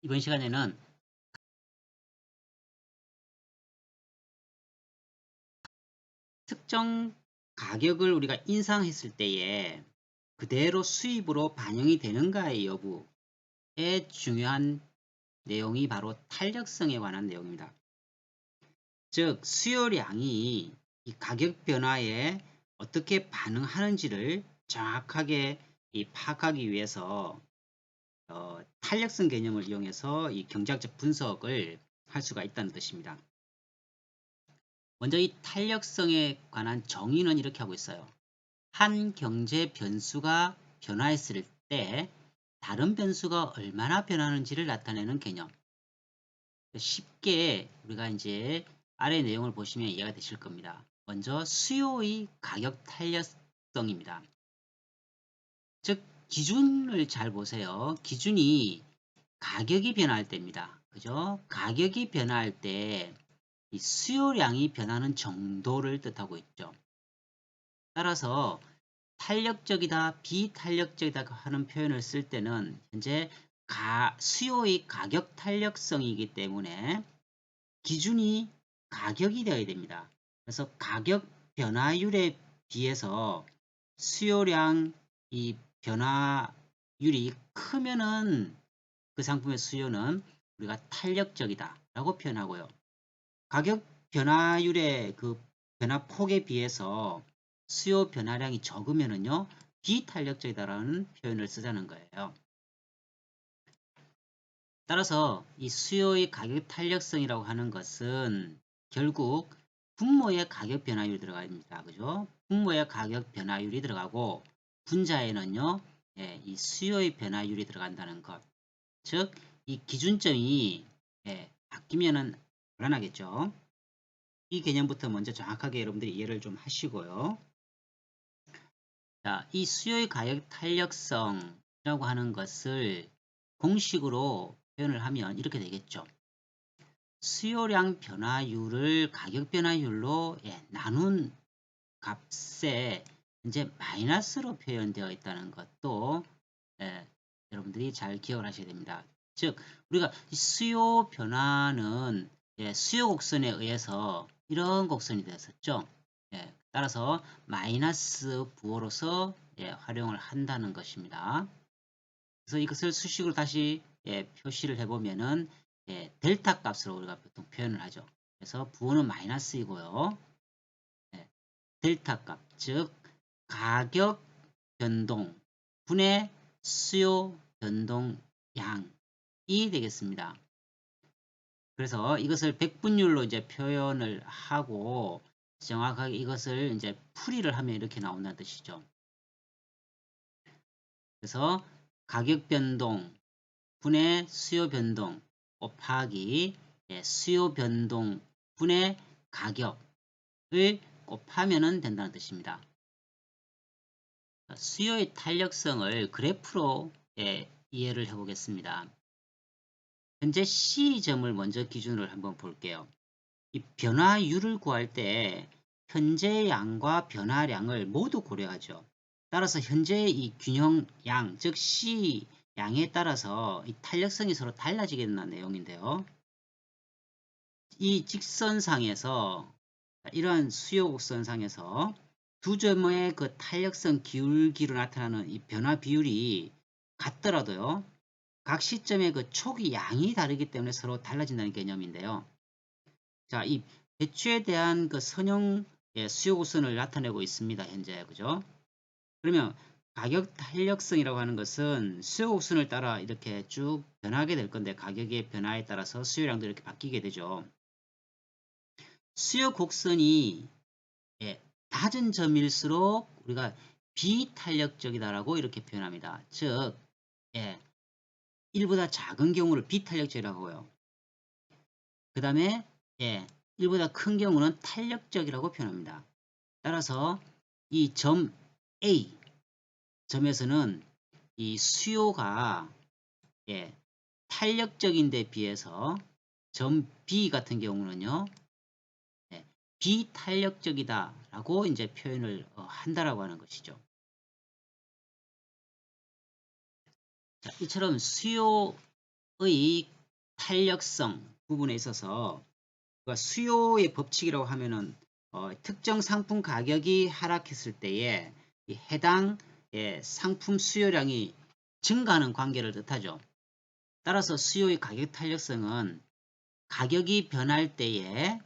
이번 시간에는 특정 가격을 우리가 인상했을 때에 그대로 수입으로 반영이 되는가의 여부에 중요한 내용이 바로 탄력성에 관한 내용입니다. 즉 수요량이 이 가격 변화에 어떻게 반응하는지를 정확하게 파악하기 위해서 탄력성 개념을 이용해서 이 경제학적 분석을 할 수가 있다는 뜻입니다. 먼저 이 탄력성에 관한 정의는 이렇게 하고 있어요. 한 경제 변수가 변화했을 때 다른 변수가 얼마나 변하는지를 나타내는 개념. 쉽게 우리가 이제 아래 내용을 보시면 이해가 되실 겁니다. 먼저 수요의 가격 탄력성입니다. 즉 기준을 잘 보세요. 기준이 가격이 변할 때입니다. 그죠? 가격이 변할 때 이 수요량이 변하는 정도를 뜻하고 있죠. 따라서 탄력적이다, 비탄력적이다 하는 표현을 쓸 때는 현재 수요의 가격 탄력성이기 때문에 기준이 가격이 되어야 됩니다. 그래서 가격 변화율에 비해서 수요량 이 변화율이 크면은 그 상품의 수요는 우리가 탄력적이다 라고 표현하고요. 가격 변화율의 그 변화폭에 비해서 수요 변화량이 적으면은요, 비탄력적이다라는 표현을 쓰자는 거예요. 따라서 이 수요의 가격 탄력성이라고 하는 것은 결국 분모의 가격 변화율이 들어갑니다. 그죠? 분모의 가격 변화율이 들어가고 분자에는요, 이 수요의 변화율이 들어간다는 것. 즉, 이 기준점이 바뀌면은 곤란하겠죠. 이 개념부터 먼저 정확하게 여러분들이 이해를 좀 하시고요. 자, 이 수요의 가격 탄력성이라고 하는 것을 공식으로 표현을 하면 이렇게 되겠죠. 수요량 변화율을 가격 변화율로 나눈 값에 이제 마이너스로 표현되어 있다는 것도 여러분들이 잘 기억을 하셔야 됩니다. 즉 우리가 수요 변화는 수요 곡선에 의해서 이런 곡선이 되었었죠. 따라서 마이너스 부호로서 활용을 한다는 것입니다. 그래서 이것을 수식으로 다시 표시를 해보면은 델타 값으로 우리가 보통 표현을 하죠. 그래서 부호는 마이너스이고요. 델타 값, 즉 가격 변동 분의 수요 변동 양이 되겠습니다. 그래서 이것을 백분율로 이제 표현을 하고 정확하게 이것을 이제 풀이를 하면 이렇게 나온다는 뜻이죠. 그래서 가격 변동 분의 수요 변동 곱하기 수요 변동 분의 가격을 곱하면 된다는 뜻입니다. 수요의 탄력성을 그래프로 이해를 해보겠습니다. 현재 C점을 먼저 기준으로 한번 볼게요. 이 변화율을 구할 때 현재 양과 변화량을 모두 고려하죠. 따라서 현재 이 균형양, 즉 C 양에 따라서 이 탄력성이 서로 달라지게 된다는 내용인데요. 이 직선상에서 이러한 수요 곡선상에서 두 점의 그 탄력성 기울기로 나타나는 이 변화 비율이 같더라도요. 각 시점의 그 초기 양이 다르기 때문에 서로 달라진다는 개념인데요. 자, 이 배추에 대한 그 선형 수요 곡선을 나타내고 있습니다. 현재 그죠? 그러면 가격 탄력성이라고 하는 것은 수요 곡선을 따라 이렇게 쭉 변하게 될 건데 가격의 변화에 따라서 수요량도 이렇게 바뀌게 되죠. 수요 곡선이 낮은 점일수록 우리가 비탄력적이다라고 이렇게 표현합니다. 즉, 1보다 작은 경우를 비탄력적이라고 하고요. 그 다음에 1보다 큰 경우는 탄력적이라고 표현합니다. 따라서 이 점 A 점에서는 이 수요가 탄력적인 데 비해서 점 B 같은 경우는요. 비탄력적이다라고 이제 표현을 한다라고 하는 것이죠. 자, 이처럼 수요 탄력성 부분에 있어서 수요의 법칙이라고 하면은 특정 상품 가격이 하락했을 때에 이 해당 상품 수요량이 증가하는 관계를 뜻하죠. 따라서 수요의 가격 탄력성은 가격이 변할 때에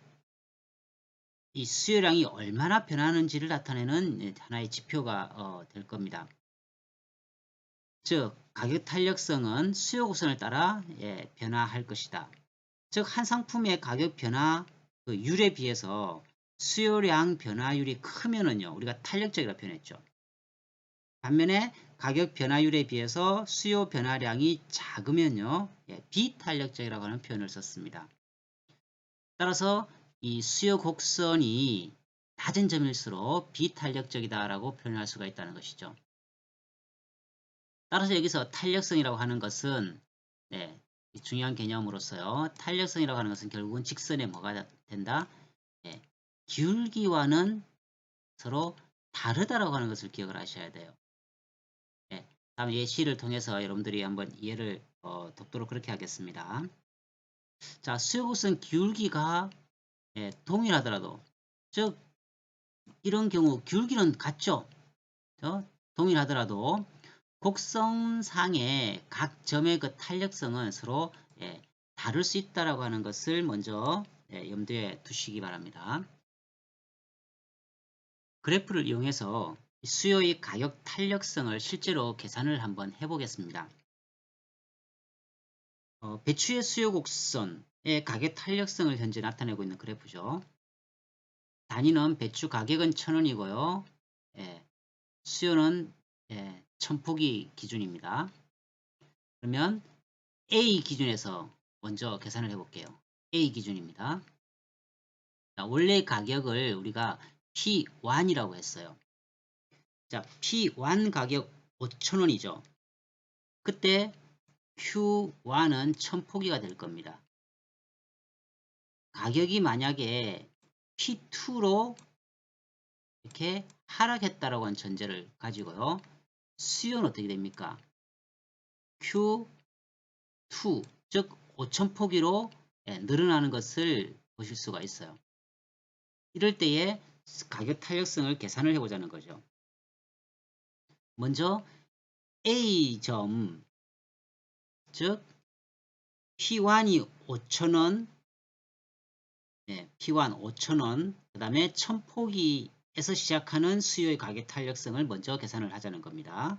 이 수요량이 얼마나 변하는지를 나타내는 하나의 지표가 될 겁니다. 즉 가격 탄력성은 수요 곡선을 따라 변화할 것이다. 즉 한 상품의 가격 변화 율에 비해서 수요량 변화율이 크면은요 우리가 탄력적이라고 표현했죠. 반면에 가격 변화율에 비해서 수요 변화량이 작으면요 비탄력적이라고 하는 표현을 썼습니다. 따라서 이 수요 곡선이 낮은 점일수록 비탄력적이다라고 표현할 수가 있다는 것이죠. 따라서 여기서 탄력성이라고 하는 것은 중요한 개념으로서요. 탄력성이라고 하는 것은 결국은 직선에 뭐가 된다? 기울기와는 서로 다르다라고 하는 것을 기억을 하셔야 돼요. 다음 예시를 통해서 여러분들이 한번 이해를 돕도록 그렇게 하겠습니다. 자, 수요곡선 기울기가 동일하더라도 즉 이런 경우 기울기는 같죠. 동일하더라도 곡선상의 각 점의 그 탄력성은 서로 다를 수 있다라고 하는 것을 먼저 염두에 두시기 바랍니다. 그래프를 이용해서 수요의 가격 탄력성을 실제로 계산을 한번 해보겠습니다. 배추의 수요 곡선의 가격 탄력성을 현재 나타내고 있는 그래프죠. 단위는 배추 가격은 1,000원이고요. 수요는 1,000포기 기준입니다. 그러면 A 기준에서 먼저 계산을 해볼게요. A 기준입니다. 자, 원래 가격을 우리가 P1이라고 했어요. 자, P1 가격 5,000원이죠. 그때 Q1은 1,000포기가 될 겁니다. 가격이 만약에 P2로 이렇게 하락했다라고 하는 전제를 가지고요. 수요는 어떻게 됩니까? Q2, 즉 5,000포기로 늘어나는 것을 보실 수가 있어요. 이럴 때에 가격 탄력성을 계산을 해보자는 거죠. 먼저 A점, 즉 P1이 5,000원, P1 5,000원, 그 다음에 1,000포기에서 시작하는 수요의 가격 탄력성을 먼저 계산을 하자는 겁니다.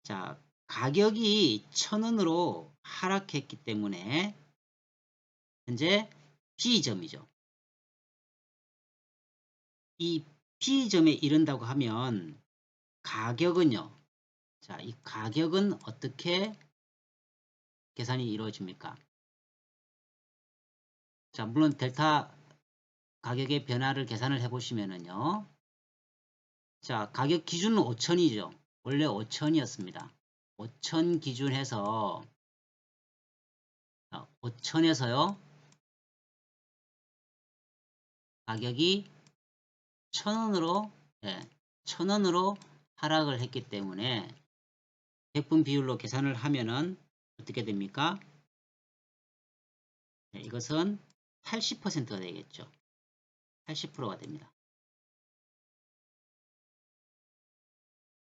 자, 가격이 1,000원으로 하락했기 때문에 현재 B점이죠. 이 B점에 이른다고 하면 가격은요. 자, 이 가격은 어떻게 계산이 이루어집니까? 자, 물론 델타 가격의 변화를 계산을 해보시면은요. 자, 가격 기준은 5,000이죠. 원래 5,000이었습니다. 5,000 기준해서 5,000에서요. 가격이 1,000원으로 1,000원으로 하락을 했기 때문에 100분 비율로 계산을 하면은 어떻게 됩니까? 이것은 80%가 되겠죠. 80%가 됩니다.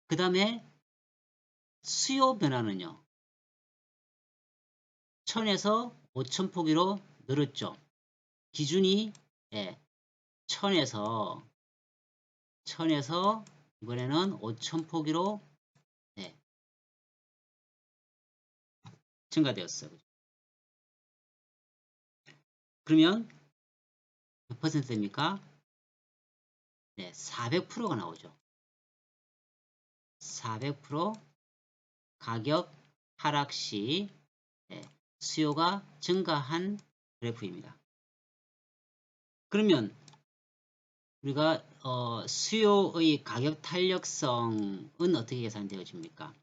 그 다음에 수요 변화는요. 1,000에서 5,000포기로 늘었죠. 기준이 1,000에서 이번에는 5,000포기로 증가되었어요. 그러면 몇 퍼센트입니까? 400%가 나오죠. 400% 가격 하락 시 수요가 증가한 그래프입니다. 그러면 우리가 수요의 가격 탄력성은 어떻게 계산되어집니까?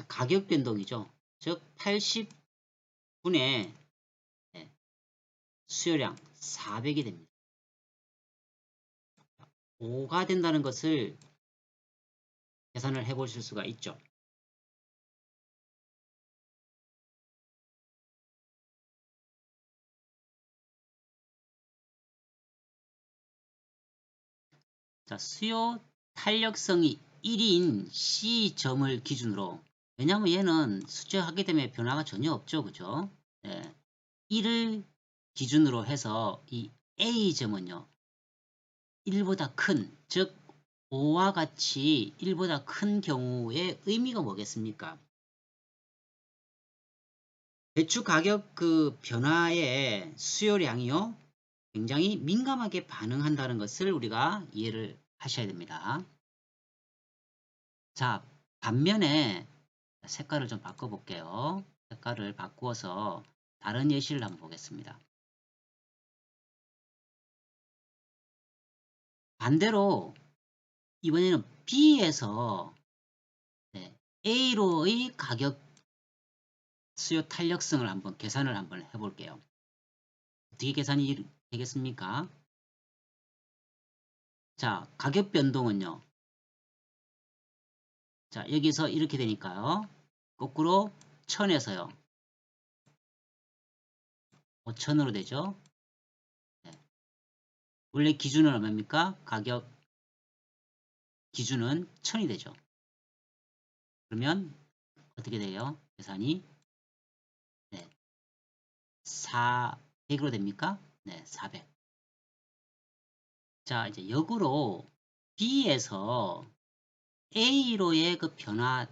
가격 변동이죠. 즉 80분의 수요량 400이 됩니다. 5가 된다는 것을 계산을 해 보실 수가 있죠. 자, 수요 탄력성이 1인 C점을 기준으로, 왜냐하면 얘는 수치하게 되면 변화가 전혀 없죠. 그죠? 네. 1을 기준으로 해서 이 A점은요, 1보다 큰, 즉 5와 같이 1보다 큰 경우의 의미가 뭐겠습니까? 배추 가격 그 변화에 수요량이요, 굉장히 민감하게 반응한다는 것을 우리가 이해를 하셔야 됩니다. 자, 반면에 색깔을 좀 바꿔볼게요. 색깔을 바꾸어서 다른 예시를 한번 보겠습니다. 반대로 이번에는 B에서 A로의 가격 수요 탄력성을 한번 계산을 한번 해볼게요. 어떻게 계산이 되겠습니까? 자, 가격 변동은요. 자, 여기서 이렇게 되니까요. 거꾸로 1000에서요. 5000으로 되죠. 네. 원래 기준은 얼마입니까? 가격 기준은 1000이 되죠. 그러면 어떻게 돼요? 계산이 네. 400으로 됩니까? 네, 400. 자, 이제 역으로 B에서 A로의 그 변화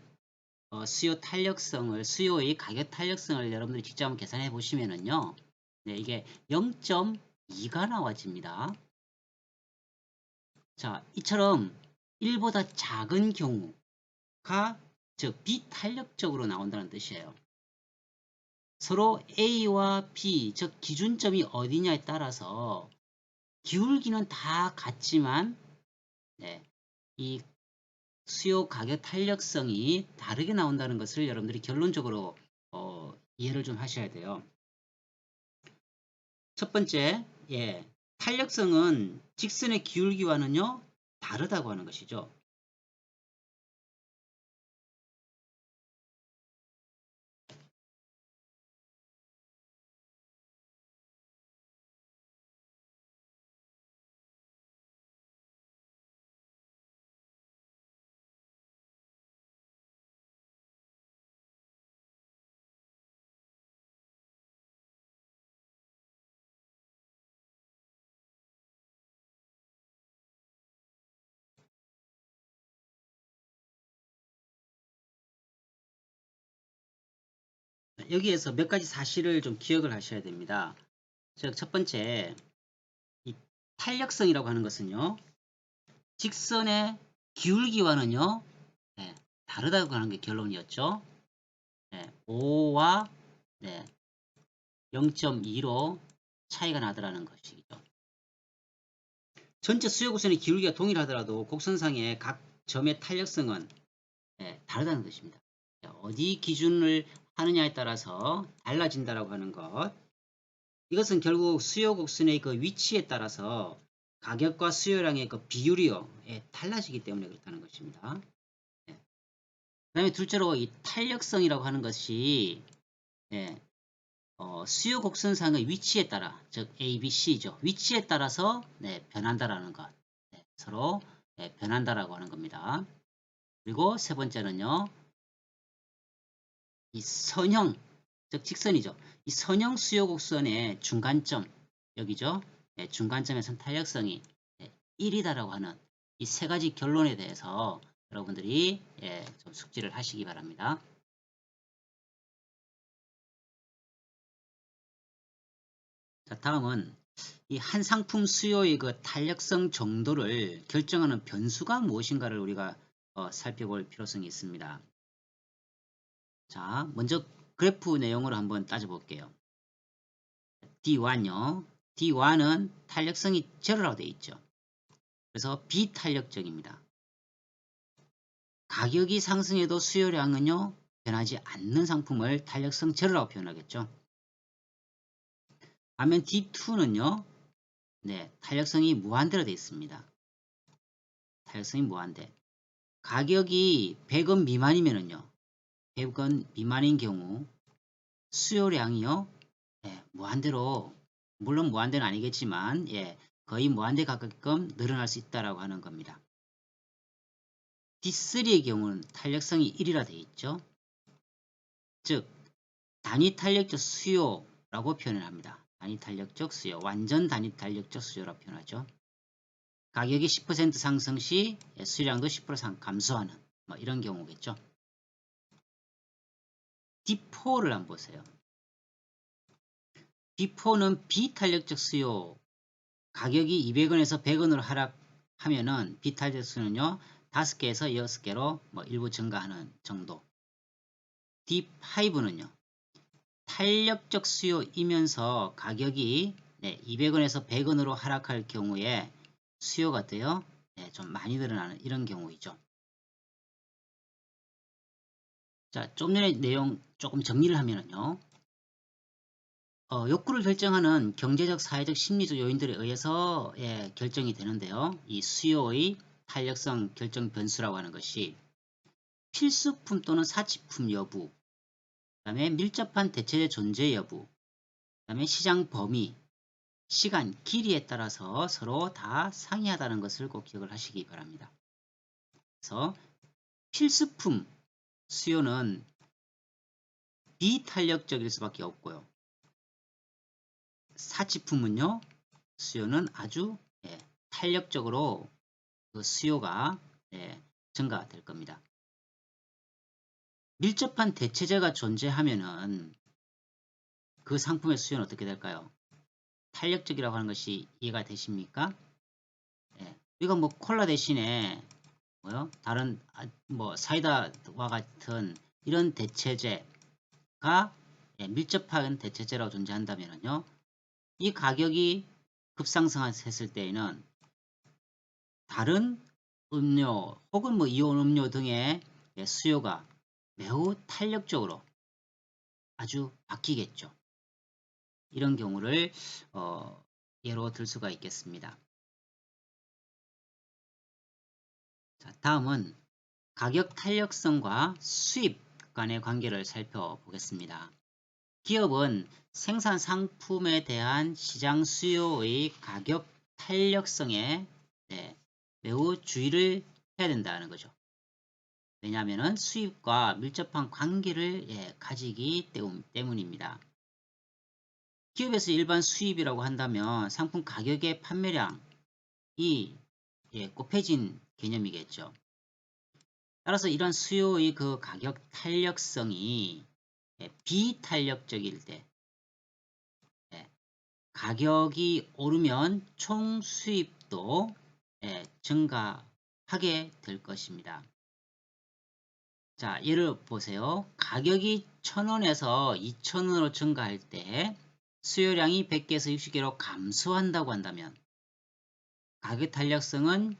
수요 탄력성을, 수요의 가격 탄력성을 여러분들이 직접 한번 계산해 보시면은요. 네, 이게 0.2가 나와집니다. 자, 이처럼 1보다 작은 경우가 즉 비탄력적으로 나온다는 뜻이에요. 서로 A와 B, 즉 기준점이 어디냐에 따라서 기울기는 다 같지만 네, 이 수요 가격 탄력성이 다르게 나온다는 것을 여러분들이 결론적으로 이해를 좀 하셔야 돼요. 첫 번째, 탄력성은 직선의 기울기와는요 다르다고 하는 것이죠. 여기에서 몇 가지 사실을 좀 기억을 하셔야 됩니다. 즉, 첫 번째, 이 탄력성이라고 하는 것은요, 직선의 기울기와는요, 다르다고 하는 게 결론이었죠. 5와 0.2로 차이가 나더라는 것이죠. 전체 수요 곡선의 기울기가 동일하더라도 곡선상의 각 점의 탄력성은 다르다는 것입니다. 어디 기준을 하느냐에 따라서 달라진다라고 하는 것. 이것은 결국 수요 곡선의 그 위치에 따라서 가격과 수요량의 그 비율이요, 달라지기 때문에 그렇다는 것입니다. 그 다음에 둘째로 이 탄력성이라고 하는 것이 수요 곡선상의 위치에 따라, 즉 A, B, C죠. 위치에 따라서 변한다라는 것. 서로 변한다라고 하는 겁니다. 그리고 세 번째는요, 이 선형, 즉 직선이죠. 이 선형 수요 곡선의 중간점, 여기죠. 중간점에선 탄력성이 1이다라고 하는 이 세 가지 결론에 대해서 여러분들이 좀 숙지를 하시기 바랍니다. 자, 다음은 이 한 상품 수요의 그 탄력성 정도를 결정하는 변수가 무엇인가를 우리가 살펴볼 필요성이 있습니다. 자, 먼저 그래프 내용을 한번 따져볼게요. D1요. D1은 탄력성이 제로라고 되어 있죠. 그래서 비탄력적입니다. 가격이 상승해도 수요량은요, 변하지 않는 상품을 탄력성 제로라고 표현하겠죠. 반면 D2는요, 탄력성이 무한대로 되어 있습니다. 탄력성이 무한대. 가격이 100원 미만이면은요, 100원 미만인 경우 수요량이요, 무한대로, 물론 무한대는 아니겠지만 거의 무한대 가깝게끔 늘어날 수 있다라고 하는 겁니다. D3의 경우는 탄력성이 1이라 되어 있죠. 즉 단위 탄력적 수요라고 표현을 합니다. 단위 탄력적 수요, 완전 단위 탄력적 수요라고 표현하죠. 가격이 10% 상승 시 수량도 10% 감소하는 뭐 이런 경우겠죠. D4를 한번 보세요. D4는 비탄력적 수요, 가격이 200원에서 100원으로 하락하면은 비탄력적 수요는요 5개에서 6개로 뭐 일부 증가하는 정도. D5는요 탄력적 수요이면서 가격이 200원에서 100원으로 하락할 경우에 수요가 돼요. 좀 많이 늘어나는 이런 경우이죠. 자, 좀 전에 내용 조금 정리를 하면은요. 욕구를 결정하는 경제적, 사회적, 심리적 요인들에 의해서 결정이 되는데요. 이 수요의 탄력성 결정 변수라고 하는 것이 필수품 또는 사치품 여부, 그 다음에 밀접한 대체재 존재 여부, 그 다음에 시장 범위, 시간, 길이에 따라서 서로 다 상이하다는 것을 꼭 기억을 하시기 바랍니다. 그래서 필수품 수요는 비탄력적일 수밖에 없고요. 사치품은요. 수요는 아주 탄력적으로 그 수요가 증가될 겁니다. 밀접한 대체재가 존재하면은 그 상품의 수요는 어떻게 될까요? 탄력적이라고 하는 것이 이해가 되십니까? 우리가 뭐 콜라 대신에 다른 뭐 사이다와 같은 이런 대체재가 밀접한 대체재라고 존재한다면요. 이 가격이 급상승했을 때에는 다른 음료 혹은 뭐 이온 음료 등의 수요가 매우 탄력적으로 아주 바뀌겠죠. 이런 경우를 예로 들 수가 있겠습니다. 자, 다음은 가격 탄력성과 수입 간의 관계를 살펴보겠습니다. 기업은 생산 상품에 대한 시장 수요의 가격 탄력성에 매우 주의를 해야 된다는 거죠. 왜냐하면 수입과 밀접한 관계를 가지기 때문입니다. 기업에서 일반 수입이라고 한다면 상품 가격의 판매량이 곱해진 개념이겠죠. 따라서 이런 수요의 그 가격 탄력성이 비탄력적일 때 가격이 오르면 총 수입도 증가하게 될 것입니다. 자, 예를 보세요. 가격이 1,000원에서 2,000원으로 증가할 때 수요량이 100개에서 60개로 감소한다고 한다면 가격 탄력성은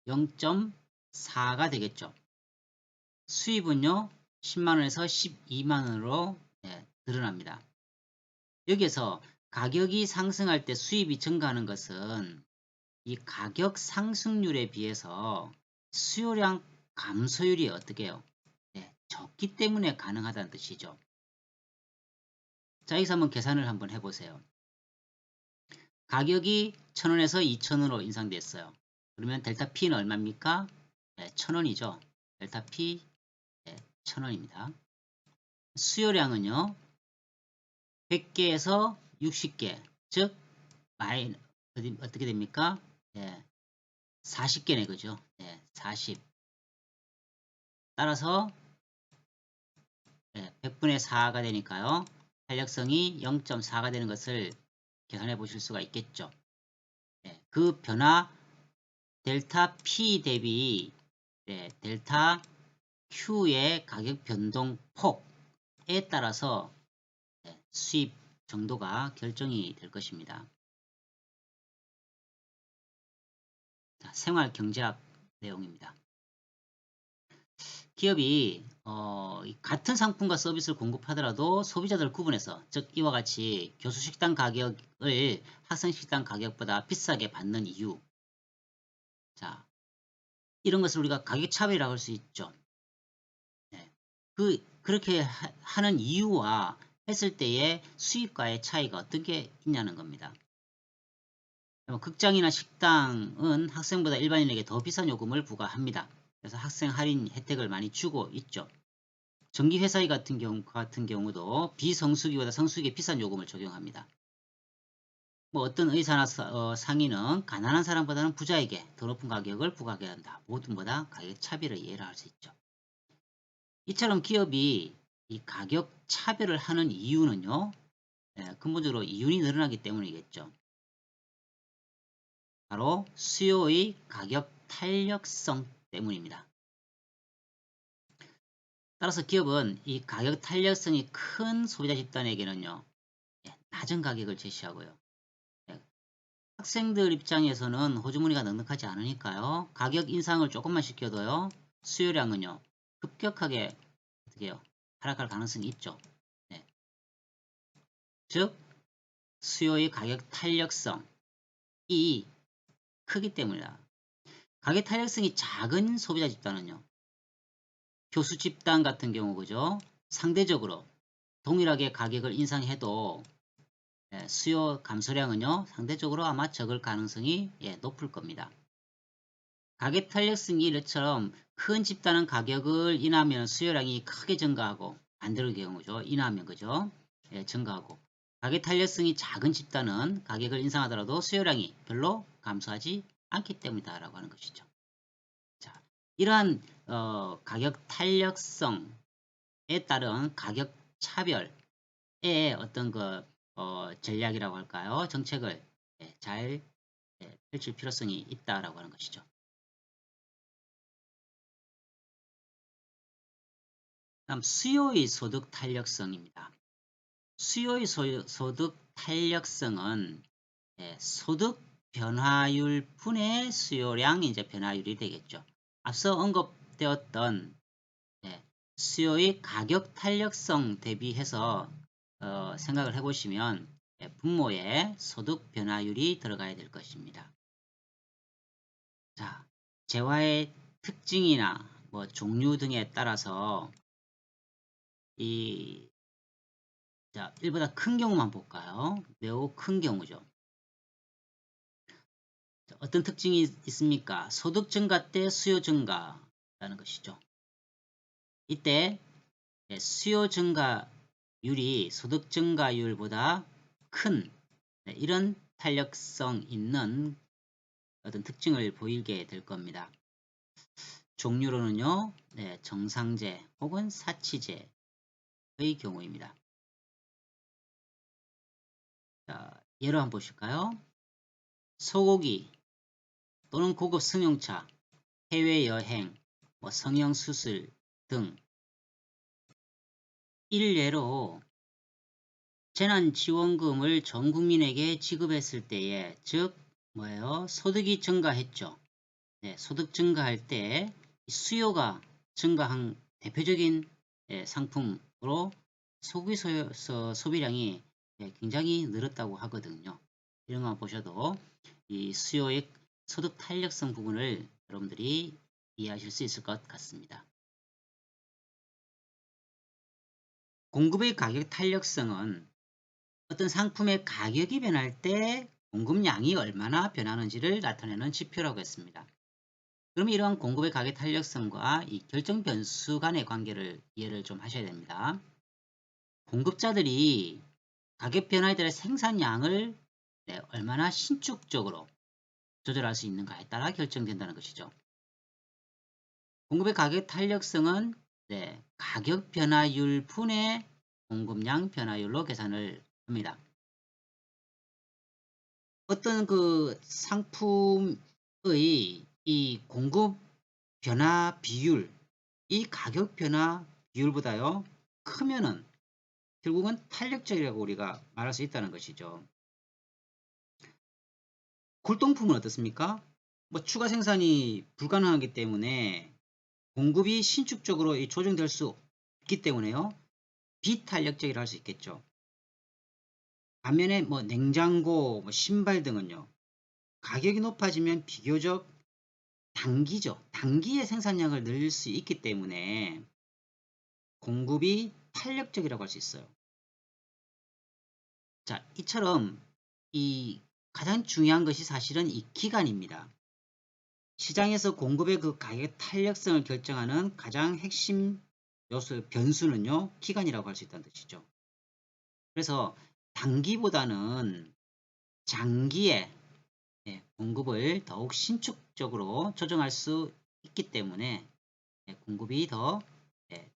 0.4가 되겠죠. 수입은요. 10만원에서 12만원으로 늘어납니다. 여기에서 가격이 상승할 때 수입이 증가하는 것은 이 가격 상승률에 비해서 수요량 감소율이 어떻게 해요? 적기 때문에 가능하다는 뜻이죠. 자, 여기서 한번 계산을 한번 해보세요. 가격이 1,000원에서 2,000원으로 인상됐어요. 그러면 델타 P는 얼마입니까? 1,000원이죠. 델타 P 1,000원입니다. 수요량은요. 100개에서 60개, 즉 어떻게 됩니까? 40개네, 그죠? 40. 따라서 100분의 4가 되니까요. 탄력성이 0.4가 되는 것을 계산해 보실 수가 있겠죠. 그 변화 델타 P 대비 델타 Q의 가격 변동 폭에 따라서 수입 정도가 결정이 될 것입니다. 자, 생활 경제학 내용입니다. 기업이 같은 상품과 서비스를 공급하더라도 소비자들을 구분해서, 즉 이와 같이 교수식당 가격을 학생식당 가격보다 비싸게 받는 이유, 자, 이런 것을 우리가 가격차별이라고 할 수 있죠. 그렇게 하는 이유와 했을 때의 수익과의 차이가 어떤 게 있냐는 겁니다. 극장이나 식당은 학생보다 일반인에게 더 비싼 요금을 부과합니다. 그래서 학생 할인 혜택을 많이 주고 있죠. 전기회사의 같은 경우도 비성수기보다 성수기에 비싼 요금을 적용합니다. 뭐 어떤 의사나 상인은 가난한 사람보다는 부자에게 더 높은 가격을 부과하게 한다. 모두보다 가격 차별을 이해를 할 수 있죠. 이처럼 기업이 이 가격 차별을 하는 이유는요. 근본적으로 이윤이 늘어나기 때문이겠죠. 바로 수요의 가격 탄력성 때문입니다. 따라서 기업은 이 가격 탄력성이 큰 소비자 집단에게는요. 낮은 가격을 제시하고요. 학생들 입장에서는 호주머니가 넉넉하지 않으니까요. 가격 인상을 조금만 시켜도요. 수요량은요. 급격하게 어떻게 해요? 하락할 가능성이 있죠. 네. 즉 수요의 가격 탄력성이 크기 때문이다. 가격 탄력성이 작은 소비자 집단은요. 교수 집단 같은 경우 그죠? 상대적으로 동일하게 가격을 인상해도 수요 감소량은요. 상대적으로 아마 적을 가능성이 높을 겁니다. 가격 탄력성이 이처럼 큰 집단은 가격을 인하하면 수요량이 크게 증가하고 반대로 경우죠. 인하하면 그죠? 증가하고 가격 탄력성이 작은 집단은 가격을 인상하더라도 수요량이 별로 감소하지 않기 때문이다 라고 하는 것이죠. 자, 이러한 가격 탄력성에 따른 가격 차별의 어떤 전략이라고 할까요? 정책을 잘 펼칠 필요성이 있다라고 하는 것이죠. 다음 수요의 소득 탄력성입니다. 수요의 소득 탄력성은 소득 변화율 분의 수요량 이제 변화율이 되겠죠. 앞서 언급되었던 수요의 가격 탄력성 대비해서 생각을 해보시면 분모에 소득 변화율이 들어가야 될 것입니다. 자, 재화의 특징이나 뭐 종류 등에 따라서 자, 1보다 큰 경우만 볼까요? 매우 큰 경우죠. 자, 어떤 특징이 있습니까? 소득 증가 때 수요 증가라는 것이죠. 이때 수요 증가율이 소득 증가율보다 큰 이런 탄력성 있는 어떤 특징을 보이게 될 겁니다. 종류로는요. 정상제 혹은 사치제의 경우입니다. 자, 예로 한번 보실까요? 소고기 또는 고급 승용차, 해외여행, 성형수술 등 일례로 재난지원금을 전 국민에게 지급했을 때에 즉 뭐예요? 소득이 증가했죠. 소득 증가할 때 수요가 증가한 대표적인 상품으로 소고기 소비량이 굉장히 늘었다고 하거든요. 이런 거 보셔도 이 수요의 소득 탄력성 부분을 여러분들이 이해하실 수 있을 것 같습니다. 공급의 가격 탄력성은 어떤 상품의 가격이 변할 때 공급량이 얼마나 변하는지를 나타내는 지표라고 했습니다. 그럼 이러한 공급의 가격 탄력성과 이 결정 변수 간의 관계를 이해를 좀 하셔야 됩니다. 공급자들이 가격 변화에 따라 생산량을 얼마나 신축적으로 조절할 수 있는가에 따라 결정된다는 것이죠. 공급의 가격 탄력성은 가격 변화율 분의 공급량 변화율로 계산을 합니다. 어떤 그 상품의 이 공급 변화 비율, 이 가격 변화 비율보다요 크면은 결국은 탄력적이라고 우리가 말할 수 있다는 것이죠. 골동품은 어떻습니까? 뭐 추가 생산이 불가능하기 때문에 공급이 신축적으로 조정될 수 없기 때문에요. 비탄력적이라 할 수 있겠죠. 반면에 뭐 냉장고, 뭐 신발 등은요. 가격이 높아지면 비교적 단기죠. 단기에 생산량을 늘릴 수 있기 때문에 공급이 탄력적이라고 할 수 있어요. 자, 이처럼 이 가장 중요한 것이 사실은 이 기간입니다. 시장에서 공급의 그 가격 탄력성을 결정하는 가장 핵심 요소, 변수는요, 기간이라고 할 수 있다는 뜻이죠. 그래서 단기보다는 장기에 공급을 더욱 신축적으로 조정할 수 있기 때문에 공급이 더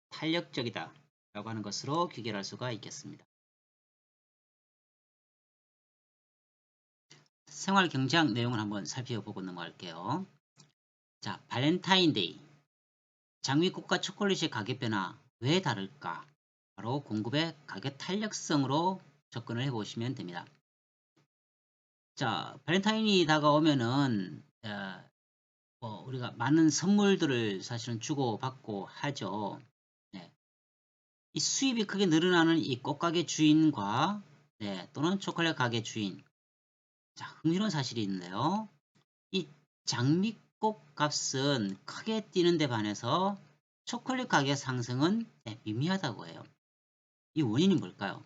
탄력적이다 라고 하는 것으로 귀결할 수가 있겠습니다. 생활 경제학 내용을 한번 살펴보고 넘어갈게요. 자, 발렌타인데이. 장미꽃과 초콜릿의 가격 변화 왜 다를까? 바로 공급의 가격 탄력성으로 접근을 해보시면 됩니다. 자, 발렌타인이 다가오면은 우리가 많은 선물들을 사실은 주고받고 하죠. 네. 이 수입이 크게 늘어나는 이 꽃가게 주인과 또는 초콜릿 가게 주인. 자, 흥미로운 사실이 있는데요. 이 장미꽃 값은 크게 뛰는 데 반해서 초콜릿 가격 상승은 미미하다고 해요. 이 원인이 뭘까요?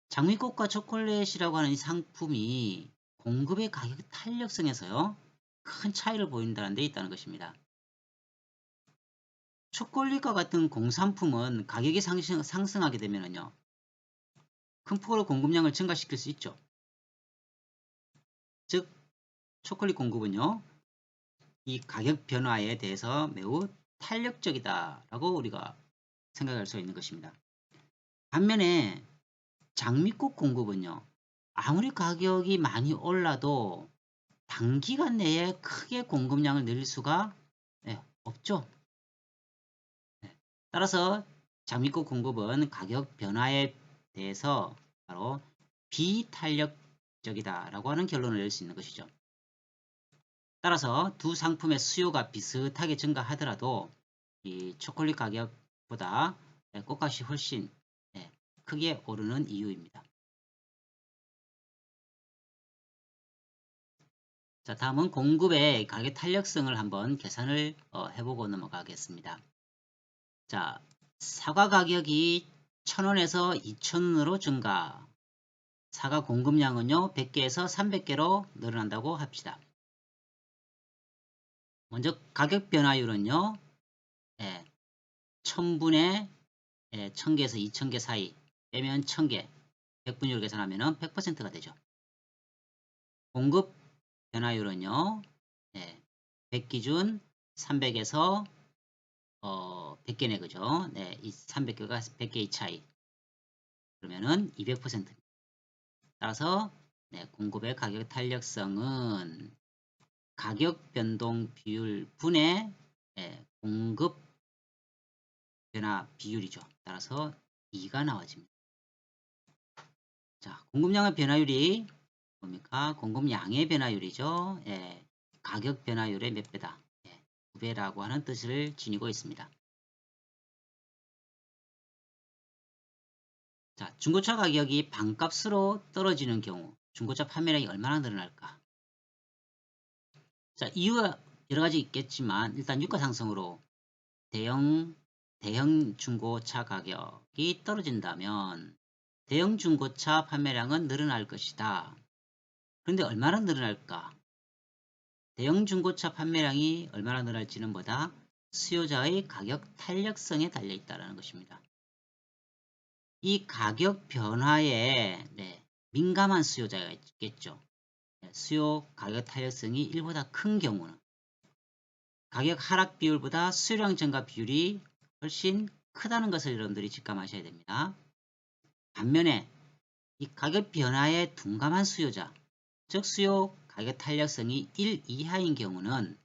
장미꽃과 초콜릿이라고 하는 이 상품이 공급의 가격 탄력성에서요, 큰 차이를 보인다는 데 있다는 것입니다. 초콜릿과 같은 공산품은 가격이 상승하게 되면요, 큰 폭으로 공급량을 증가시킬 수 있죠. 즉, 초콜릿 공급은요, 이 가격 변화에 대해서 매우 탄력적이다라고 우리가 생각할 수 있는 것입니다. 반면에 장미꽃 공급은요, 아무리 가격이 많이 올라도 단기간 내에 크게 공급량을 늘릴 수가 없죠. 따라서 장미꽃 공급은 가격 변화에 대해서 바로 비탄력적이다라고 하는 결론을 낼 수 있는 것이죠. 따라서 두 상품의 수요가 비슷하게 증가하더라도 이 초콜릿 가격보다 꽃값이 훨씬 크게 오르는 이유입니다. 자, 다음은 공급의 가격 탄력성을 한번 계산을 해보고 넘어가겠습니다. 자, 사과 가격이 1,000원에서 2,000원으로 증가. 사과 공급량은요, 100개에서 300개로 늘어난다고 합시다. 먼저 가격 변화율은요, 1000분의 1000개에서 2000개 사이 빼면 1000개, 100분율 계산하면 100%가 되죠. 공급 변화율은요, 100 기준 300에서 100개네, 그죠? 이 300개가 100개의 차이. 그러면은 200%입니다. 따라서 공급의 가격 탄력성은 가격 변동 비율 분의 공급 변화 비율이죠. 따라서 2가 나와집니다. 자, 공급량의 변화율이 뭡니까? 공급량의 변화율이죠. 가격 변화율의 몇 배다? 2배라고 하는 뜻을 지니고 있습니다. 자, 중고차 가격이 반값으로 떨어지는 경우 중고차 판매량이 얼마나 늘어날까? 자, 이유가 여러 가지 있겠지만 일단 유가 상승으로 대형 중고차 가격이 떨어진다면 대형 중고차 판매량은 늘어날 것이다. 그런데 얼마나 늘어날까? 대형 중고차 판매량이 얼마나 늘어날지는 보다 수요자의 가격 탄력성에 달려 있다는 것입니다. 이 가격 변화에 민감한 수요자가 있겠죠. 수요 가격 탄력성이 1보다 큰 경우는 가격 하락 비율보다 수요량 증가 비율이 훨씬 크다는 것을 여러분들이 직감하셔야 됩니다. 반면에 이 가격 변화에 둔감한 수요자, 즉 수요 가격 탄력성이 1 이하인 경우는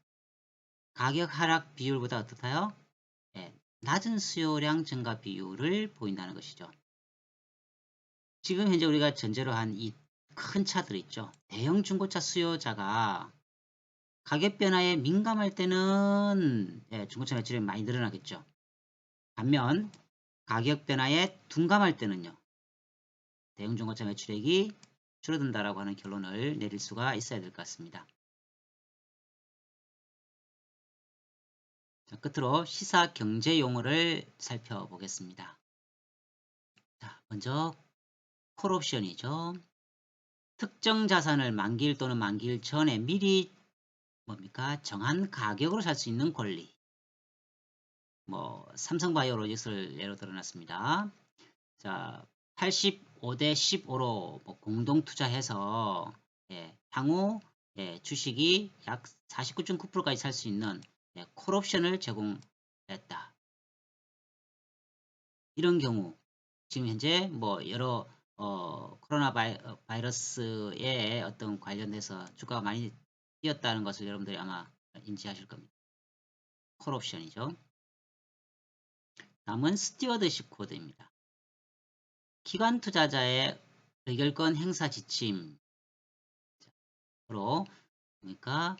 가격 하락 비율보다 어떻다요? 낮은 수요량 증가 비율을 보인다는 것이죠. 지금 현재 우리가 전제로 한 이 큰 차들 있죠. 대형 중고차 수요자가 가격 변화에 민감할 때는 중고차 매출이 많이 늘어나겠죠. 반면 가격 변화에 둔감할 때는요, 대형 중고차 매출액이 줄어든다라고 하는 결론을 내릴 수가 있어야 될 것 같습니다. 자, 끝으로 시사 경제 용어를 살펴보겠습니다. 자, 먼저 콜옵션이죠. 특정 자산을 만기일 또는 만기일 전에 미리 정한 가격으로 살 수 있는 권리. 삼성바이오로직스를 예로 들어놨습니다. 자, 85대 15로 공동 투자해서 향후 주식이 약 49.9%까지 살 수 있는 콜옵션을 제공했다. 이런 경우 지금 현재 여러 코로나 바이러스에 어떤 관련돼서 주가가 많이 뛰었다는 것을 여러분들이 아마 인지하실 겁니다. 콜옵션이죠. 다음은 스튜어드십 코드입니다. 기관 투자자의 의결권 행사 지침으로, 그러니까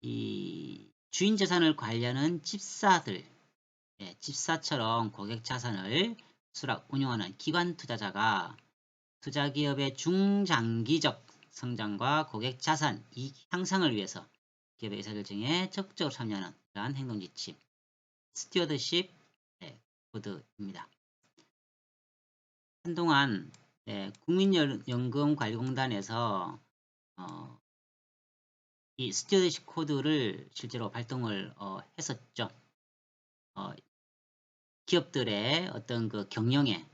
이 주인 재산을 관리하는 집사들, 집사처럼 고객 자산을 수락 운용하는 기관 투자자가 투자기업의 중장기적 성장과 고객 자산 이익 향상을 위해서 기업의 의사결정에 적극적으로 참여하는 그러한 행동 지침, 스튜어드십 코드입니다. 한동안 국민연금관리공단에서 이 스튜어드십 코드를 실제로 발동을 했었죠. 기업들의 어떤 그 경영에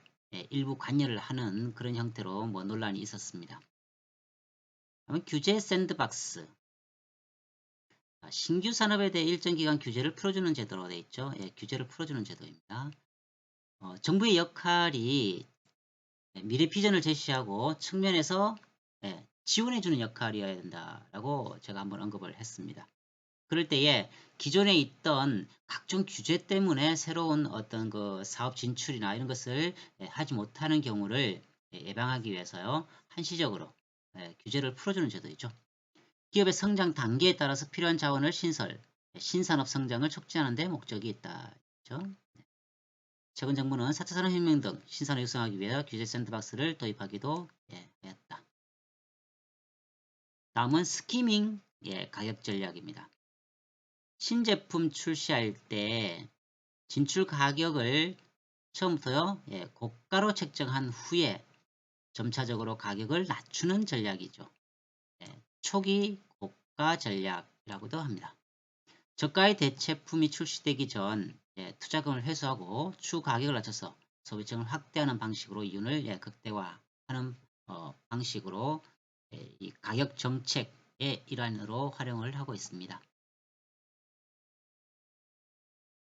일부 관여를 하는 그런 형태로 논란이 있었습니다. 규제 샌드박스. 신규 산업에 대해 일정 기간 규제를 풀어주는 제도로 되어 있죠. 규제를 풀어주는 제도입니다. 정부의 역할이 미래 비전을 제시하고 측면에서 지원해주는 역할이어야 된다라고 제가 한번 언급을 했습니다. 그럴 때에 기존에 있던 각종 규제 때문에 새로운 어떤 그 사업 진출이나 이런 것을 하지 못하는 경우를 예방하기 위해서요, 한시적으로 규제를 풀어주는 제도이죠. 기업의 성장 단계에 따라서 필요한 자원을 신산업 성장을 촉진하는 데 목적이 있다. 그렇죠? 최근 정부는 4차 산업혁명 등 신산업 육성하기 위해 규제 샌드박스를 도입하기도 했다. 다음은 스키밍 가격 전략입니다. 신제품 출시할 때 진출 가격을 처음부터요, 고가로 책정한 후에 점차적으로 가격을 낮추는 전략이죠. 초기 고가 전략이라고도 합니다. 저가의 대체품이 출시되기 전 투자금을 회수하고 추후 가격을 낮춰서 소비층을 확대하는 방식으로 이윤을 극대화하는 방식으로 이 가격 정책의 일환으로 활용을 하고 있습니다.